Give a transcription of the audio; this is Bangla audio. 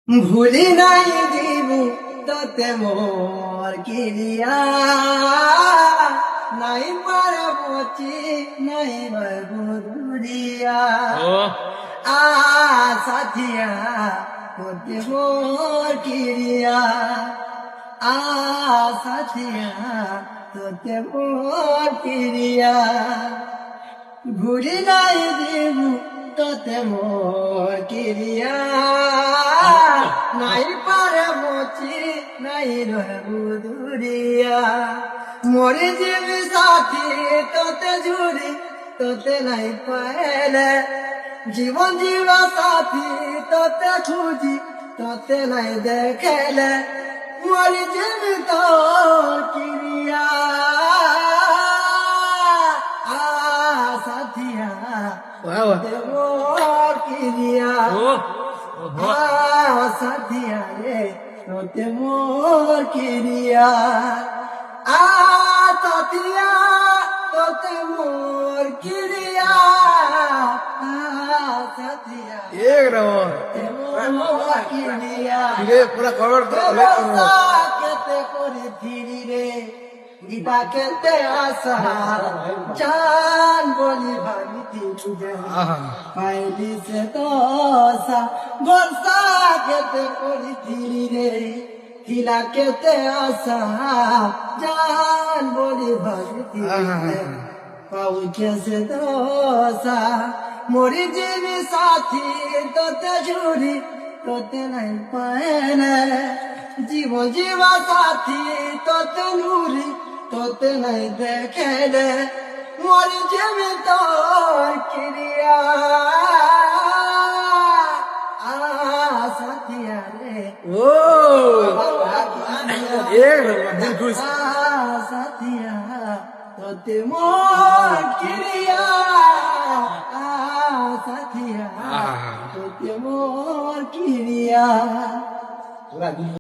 ভুলি নাই দিব তোতে মোর কিরিয়া নাই পারে বচি নাই বগুরিয়া সাথিয়া তোতে মোর কিরিয়া সাথিয়া তোতে মোর কিরিয়া ভুলি নাই দিব তোতে মোর কিরিয়া নাই পারে বচি নাই রহবু দুরিয়া মরে জীবি সাথী তোতে জুড়ি তোতে নাই পাইলে জীবন জীবা সাথী তোতে খুঁজি তোতে নাই দেখেলে মরে জীবি তোর কিরিয়া সাথিয়া মোর কিরিয়া সাথিয়া রে তোতে মোর কিরিয়া সাথিয়া তোতে মোর কিরিয়া সাথিয়া মোর কিরিয়া पूरा कवर কেতে করে ধীরে রে গীতা খেলতে আসা জান বলি ভাবিতি তুঝে পাইলি সে দশা বর্ষা খেতে করি ধীরে রে গীলা খেলতে আসা জান বলি ভাবিতি পাউছে সে দশা মরি জীবি সাথী তোতে ঝুরি তোতে নাই পায়নে জীবন জীবা সাথী তোতে নুরি তোতে নাই দেখেলে মরি জীবি তোর কিরিয়া সাথিয়া রে সাথিয়া তোতে মোর কিরিয়া সাথিয়া তোতে মোর কিরিয়া